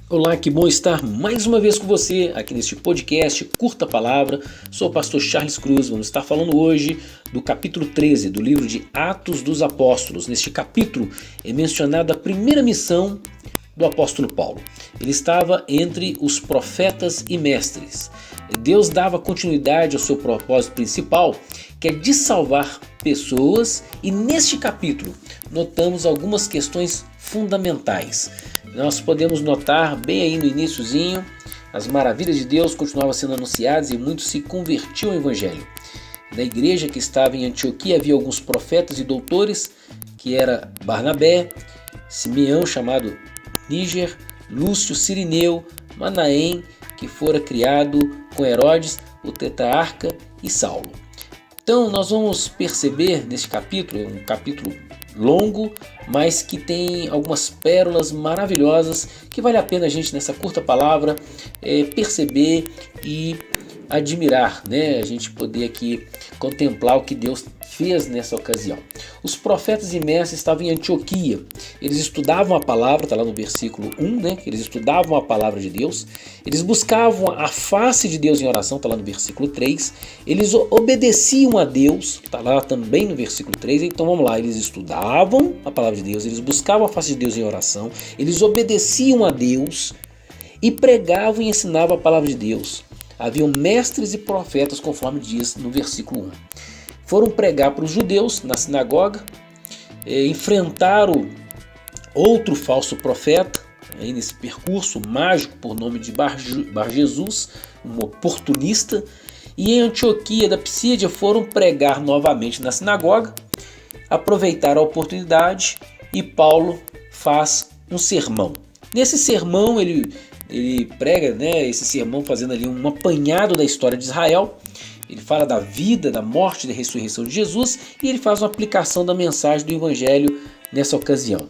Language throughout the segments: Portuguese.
Olá, que bom estar mais uma vez com você aqui neste podcast Curta Palavra. Sou o pastor Charles Cruz. Vamos estar falando hoje do capítulo 13 do livro de Atos dos Apóstolos. Neste capítulo é mencionada a primeira missão do apóstolo Paulo. Ele estava entre os profetas e mestres. Deus dava continuidade ao seu propósito principal, que é de salvar pessoas, e neste capítulo notamos algumas questões fundamentais. Nós podemos notar bem aí no iniciozinho, as maravilhas de Deus continuavam sendo anunciadas e muitos se convertiam ao Evangelho. Na igreja que estava em Antioquia havia alguns profetas e doutores, que era Barnabé, Simeão, chamado Níger, Lúcio, Cirineu, Manaém, que fora criado com Herodes, o tetrarca, e Saulo. Então nós vamos perceber neste capítulo, um capítulo longo, mas que tem algumas pérolas maravilhosas que vale a pena a gente nessa curta palavra perceber e admirar, né? A gente poder aqui contemplar o que Deus fez nessa ocasião. Os profetas e mestres estavam em Antioquia. Eles estudavam a palavra, está lá no versículo 1, né? Eles estudavam a palavra de Deus. Eles buscavam a face de Deus em oração, está lá no versículo 3. Eles obedeciam a Deus, está lá também no versículo 3. Então vamos lá, eles estudavam a palavra de Deus, eles buscavam a face de Deus em oração, eles obedeciam a Deus e pregavam e ensinavam a palavra de Deus. Haviam mestres e profetas, conforme diz no versículo 1. Foram pregar para os judeus na sinagoga, enfrentaram outro falso profeta, aí nesse percurso mágico por nome de Bar Jesus, um oportunista, e em Antioquia da Psídia foram pregar novamente na sinagoga, aproveitaram a oportunidade e Paulo faz um sermão. Nesse sermão ele prega, né, esse sermão fazendo ali um apanhado da história de Israel. Ele fala da vida, da morte e da ressurreição de Jesus, e ele faz uma aplicação da mensagem do Evangelho nessa ocasião.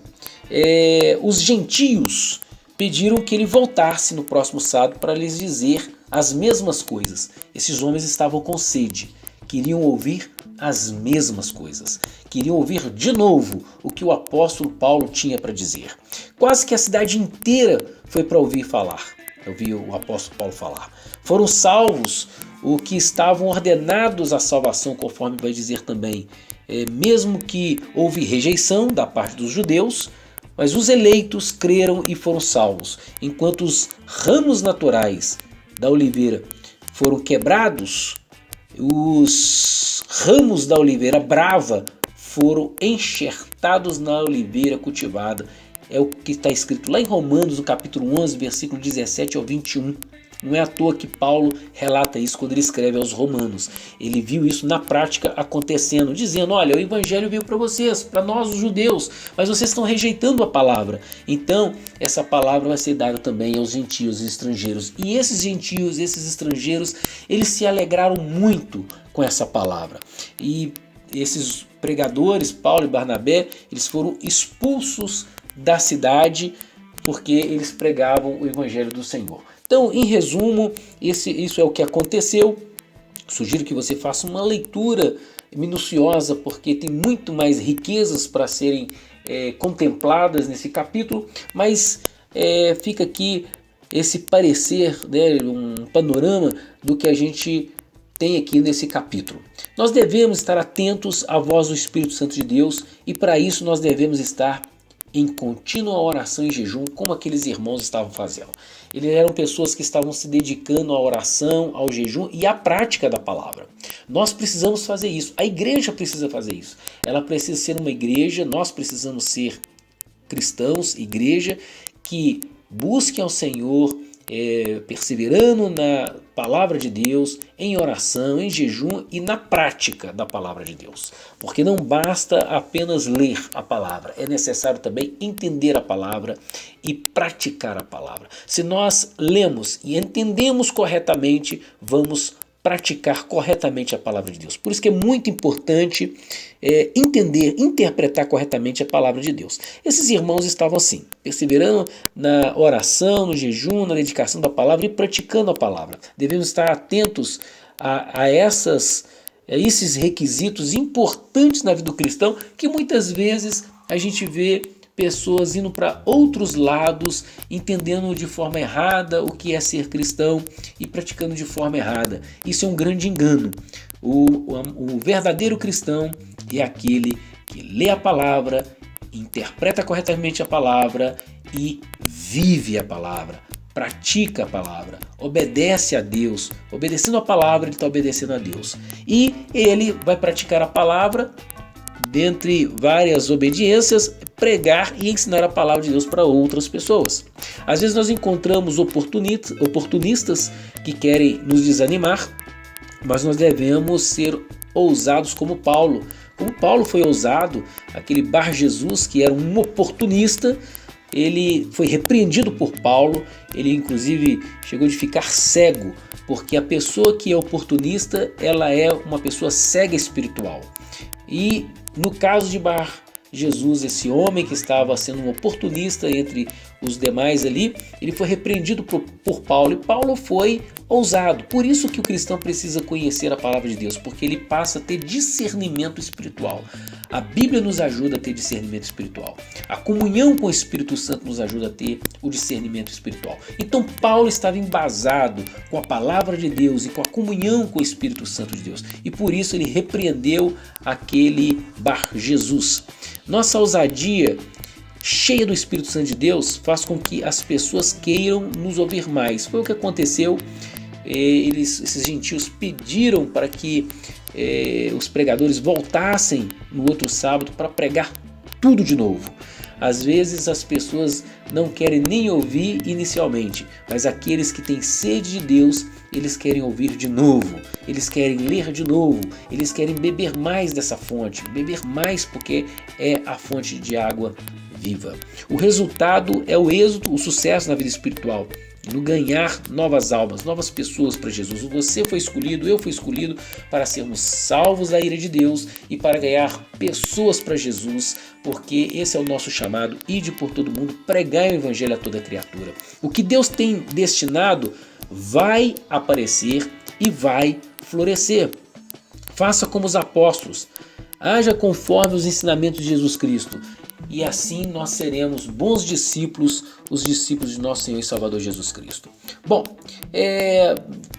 Os gentios pediram que ele voltasse no próximo sábado para lhes dizer as mesmas coisas. Esses homens estavam com sede, queriam ouvir as mesmas coisas, queriam ouvir de novo o que o apóstolo Paulo tinha para dizer. Quase que a cidade inteira foi para ouvir o apóstolo Paulo falar. Foram salvos os que estavam ordenados à salvação, conforme vai dizer também, mesmo que houve rejeição da parte dos judeus, mas os eleitos creram e foram salvos, enquanto os ramos naturais da oliveira foram quebrados, os ramos da oliveira brava foram enxertados na oliveira cultivada. É o que está escrito lá em Romanos, no capítulo 11, versículo 17 ao 21. Não é à toa que Paulo relata isso quando ele escreve aos Romanos. Ele viu isso na prática acontecendo, dizendo: olha, o evangelho veio para vocês, para nós os judeus, mas vocês estão rejeitando a palavra. Então essa palavra vai ser dada também aos gentios e estrangeiros. E esses gentios, esses estrangeiros, eles se alegraram muito com essa palavra. E esses pregadores, Paulo e Barnabé, eles foram expulsos da cidade porque eles pregavam o evangelho do Senhor. Então, em resumo, isso é o que aconteceu. Sugiro que você faça uma leitura minuciosa, porque tem muito mais riquezas para serem contempladas nesse capítulo, mas fica aqui esse parecer, né, um panorama do que a gente tem aqui nesse capítulo. Nós devemos estar atentos à voz do Espírito Santo de Deus, e para isso nós devemos estar em contínua oração e jejum, como aqueles irmãos estavam fazendo. Eles eram pessoas que estavam se dedicando à oração, ao jejum e à prática da palavra. Nós precisamos fazer isso. A igreja precisa fazer isso. Ela precisa ser uma igreja, nós precisamos ser cristãos, igreja, que busquem ao Senhor, perseverando na palavra de Deus, em oração, em jejum e na prática da palavra de Deus. Porque não basta apenas ler a palavra, é necessário também entender a palavra e praticar a palavra. Se nós lemos e entendemos corretamente, vamos praticar corretamente a palavra de Deus. Por isso que é muito importante entender, interpretar corretamente a palavra de Deus. Esses irmãos estavam assim, perseverando na oração, no jejum, na dedicação da palavra e praticando a palavra. Devemos estar atentos a esses requisitos importantes na vida do cristão, que muitas vezes a gente vê pessoas indo para outros lados, entendendo de forma errada o que é ser cristão e praticando de forma errada. Isso é um grande engano. O verdadeiro cristão é aquele que lê a palavra, interpreta corretamente a palavra e vive a palavra, pratica a palavra, obedece a Deus. Obedecendo a palavra, ele está obedecendo a Deus. E ele vai praticar a palavra, dentre várias obediências, pregar e ensinar a palavra de Deus para outras pessoas. Às vezes nós encontramos oportunistas que querem nos desanimar, mas nós devemos ser ousados como Paulo. Como Paulo foi ousado, aquele Bar Jesus que era um oportunista, ele foi repreendido por Paulo, ele inclusive chegou de ficar cego, porque a pessoa que é oportunista, ela é uma pessoa cega espiritual. E no caso de Bar Jesus, esse homem que estava sendo um oportunista entre os demais ali, ele foi repreendido por Paulo, e Paulo foi ousado. Por isso que o cristão precisa conhecer a palavra de Deus, porque ele passa a ter discernimento espiritual. A Bíblia nos ajuda a ter discernimento espiritual. A comunhão com o Espírito Santo nos ajuda a ter o discernimento espiritual. Então Paulo estava embasado com a palavra de Deus e com a comunhão com o Espírito Santo de Deus. E por isso ele repreendeu aquele Bar Jesus. Nossa ousadia, cheia do Espírito Santo de Deus, faz com que as pessoas queiram nos ouvir mais. Foi o que aconteceu. Esses gentios pediram para que os pregadores voltassem no outro sábado para pregar tudo de novo. Às vezes as pessoas não querem nem ouvir inicialmente, mas aqueles que têm sede de Deus, eles querem ouvir de novo, eles querem ler de novo, eles querem beber mais dessa fonte, beber mais porque é a fonte de água viva. O resultado é o êxito, o sucesso na vida espiritual, no ganhar novas almas, novas pessoas para Jesus. Você foi escolhido, eu fui escolhido para sermos salvos da ira de Deus e para ganhar pessoas para Jesus, porque esse é o nosso chamado: ide por todo mundo, pregai o evangelho a toda criatura. O que Deus tem destinado vai aparecer e vai florescer. Faça como os apóstolos, haja conforme os ensinamentos de Jesus Cristo. E assim nós seremos bons discípulos, os discípulos de nosso Senhor e Salvador Jesus Cristo. Bom,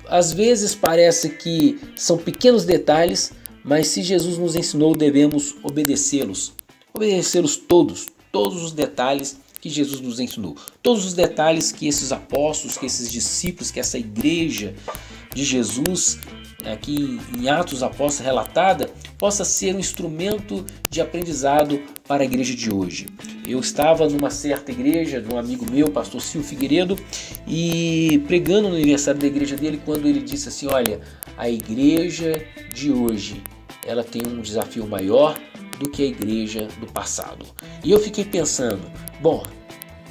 às vezes parece que são pequenos detalhes, mas se Jesus nos ensinou, devemos obedecê-los. Obedecê-los todos os detalhes que Jesus nos ensinou. Todos os detalhes que esses apóstolos, que esses discípulos, que essa igreja de Jesus, aqui em Atos dos Apóstolos relatada, possa ser um instrumento de aprendizado para a igreja de hoje. Eu estava numa certa igreja de um amigo meu, pastor Silvio Figueiredo, e pregando no aniversário da igreja dele, quando ele disse assim: olha, a igreja de hoje, ela tem um desafio maior do que a igreja do passado. E eu fiquei pensando, bom,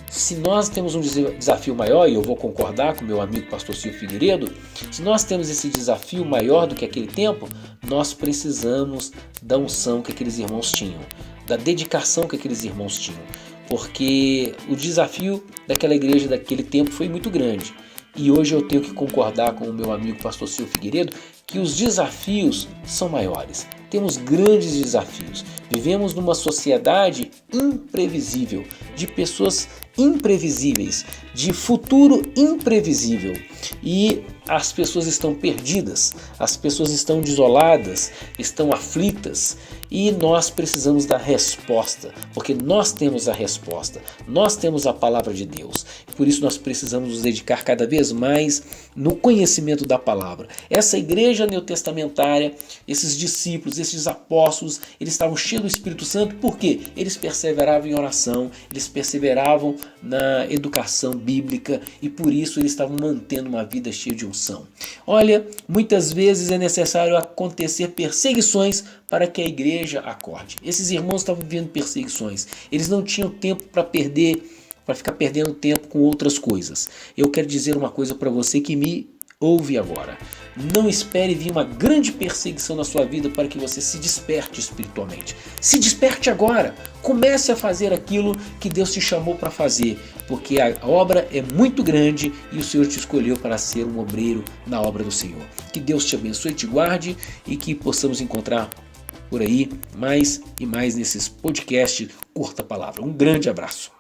se nós temos um desafio maior, e eu vou concordar com meu amigo pastor Silvio Figueiredo, se nós temos esse desafio maior do que aquele tempo, nós precisamos da unção que aqueles irmãos tinham, da dedicação que aqueles irmãos tinham, porque o desafio daquela igreja daquele tempo foi muito grande. E hoje eu tenho que concordar com o meu amigo pastor Silvio Figueiredo que os desafios são maiores. Temos grandes desafios. Vivemos numa sociedade imprevisível, de pessoas imprevisíveis, de futuro imprevisível. E as pessoas estão perdidas, as pessoas estão desoladas, estão aflitas. E nós precisamos da resposta, porque nós temos a resposta, nós temos a palavra de Deus. Por isso nós precisamos nos dedicar cada vez mais no conhecimento da palavra. Essa igreja neotestamentária, esses discípulos, esses apóstolos, eles estavam cheios do Espírito Santo, porque eles perseveravam em oração, eles perseveravam na educação bíblica e por isso eles estavam mantendo uma vida cheia de unção. Olha, muitas vezes é necessário acontecer perseguições para que a igreja acorde. Esses irmãos estavam vivendo perseguições, eles não tinham tempo para ficar perdendo tempo com outras coisas. Eu quero dizer uma coisa para você que me ouve agora. Não espere vir uma grande perseguição na sua vida para que você se desperte espiritualmente. Se desperte agora. Comece a fazer aquilo que Deus te chamou para fazer, porque a obra é muito grande e o Senhor te escolheu para ser um obreiro na obra do Senhor. Que Deus te abençoe e te guarde e que possamos encontrar por aí mais e mais nesses podcasts Curta Palavra. Um grande abraço.